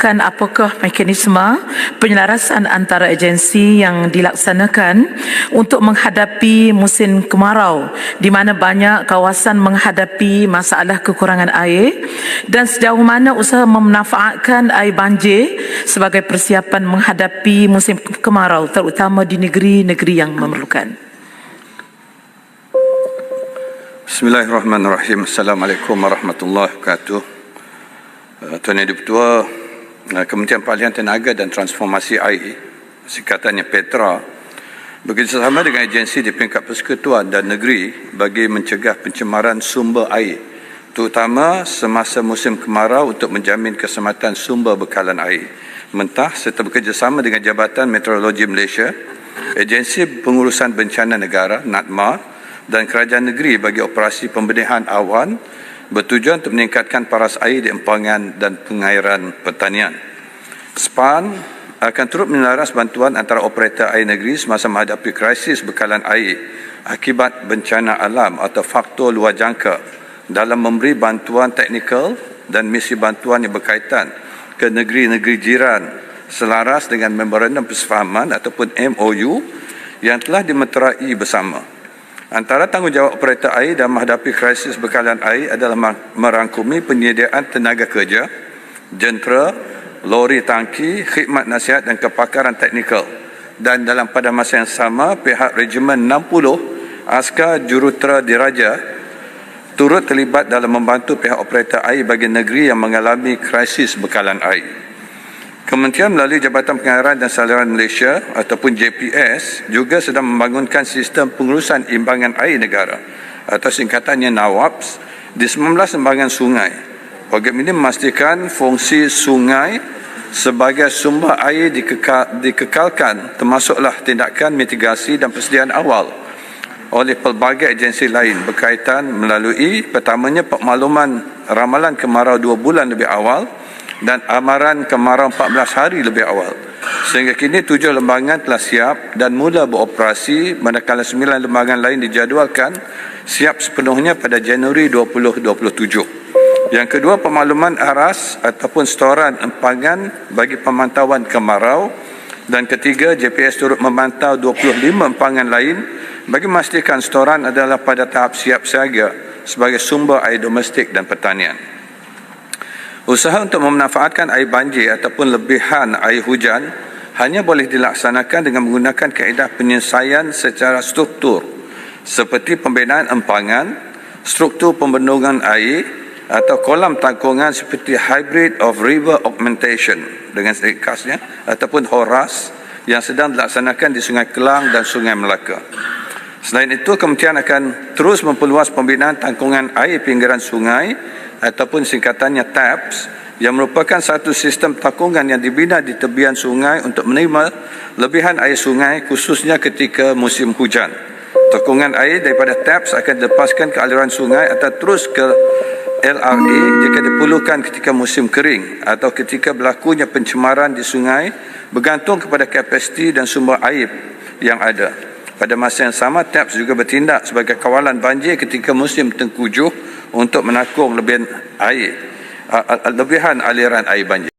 menanyakan apakah mekanisme penyelarasan antara agensi yang dilaksanakan untuk menghadapi musim kemarau di mana banyak kawasan menghadapi masalah kekurangan air, dan sejauh mana usaha memanfaatkan air banjir sebagai persiapan menghadapi musim kemarau terutama di negeri-negeri yang memerlukan. Bismillahirrahmanirrahim. Assalamualaikum warahmatullahi wabarakatuh. Tuan Yang Dipertua, Kementerian Palihan Tenaga dan Transformasi Air, singkatannya PETRA, bekerjasama dengan agensi di peringkat persekutuan dan negeri bagi mencegah pencemaran sumber air, terutama semasa musim kemarau untuk menjamin keselamatan sumber bekalan air mentah, serta bekerjasama dengan Jabatan Meteorologi Malaysia, Agensi Pengurusan Bencana Negara (NATMA) dan Kerajaan Negeri bagi operasi pembenihan awan bertujuan untuk meningkatkan paras air di empangan dan pengairan pertanian. SPAN akan turut menyelaras bantuan antara operator air negeri semasa menghadapi krisis bekalan air akibat bencana alam atau faktor luar jangka dalam memberi bantuan teknikal dan misi bantuan yang berkaitan ke negeri-negeri jiran selaras dengan memorandum persefahaman ataupun MOU yang telah dimeterai bersama. Antara tanggungjawab operator air dalam menghadapi krisis bekalan air adalah merangkumi penyediaan tenaga kerja, jentera, lori tangki, khidmat nasihat dan kepakaran teknikal. Dan dalam pada masa yang sama, pihak Regimen 60 Askar Jurutera Diraja turut terlibat dalam membantu pihak operator air bagi negeri yang mengalami krisis bekalan air. Kementerian melalui Jabatan Pengairan dan Saluran Malaysia ataupun JPS juga sedang membangunkan sistem pengurusan imbangan air negara atau singkatannya NAWAPS di 19 embangan sungai. Program ini memastikan fungsi sungai sebagai sumber air dikekalkan, termasuklah tindakan mitigasi dan persediaan awal oleh pelbagai agensi lain berkaitan melalui pertamanya pekmakluman ramalan kemarau 2 bulan lebih awal dan amaran kemarau 14 hari lebih awal. Sehingga kini 7 lembangan telah siap dan mula beroperasi, manakala 9 lembangan lain dijadualkan siap sepenuhnya pada Januari 2027. Yang kedua, pemakluman aras ataupun setoran empangan bagi pemantauan kemarau. Dan ketiga, JPS turut memantau 25 empangan lain bagi memastikan setoran adalah pada tahap siap siaga sebagai sumber air domestik dan pertanian. Usaha untuk memanfaatkan air banjir ataupun lebihan air hujan hanya boleh dilaksanakan dengan menggunakan kaedah penyelesaian secara struktur seperti pembinaan empangan, struktur pembendungan air atau kolam tangkungan seperti Hybrid of River Augmentation dengan ringkasnya ataupun HORAS yang sedang dilaksanakan di Sungai Kelang dan Sungai Melaka. Selain itu, Kementerian akan terus memperluas pembinaan tangkungan air pinggiran sungai ataupun singkatannya TAPS yang merupakan satu sistem tangkungan yang dibina di tepian sungai untuk menerima lebihan air sungai khususnya ketika musim hujan. Tangkungan air daripada TAPS akan dilepaskan ke aliran sungai atau terus ke LRA jika diperlukan ketika musim kering atau ketika berlakunya pencemaran di sungai bergantung kepada kapasiti dan sumber air yang ada. Pada masa yang sama, TAPS juga bertindak sebagai kawalan banjir ketika musim tengkujuh untuk menakung lebihan aliran air banjir.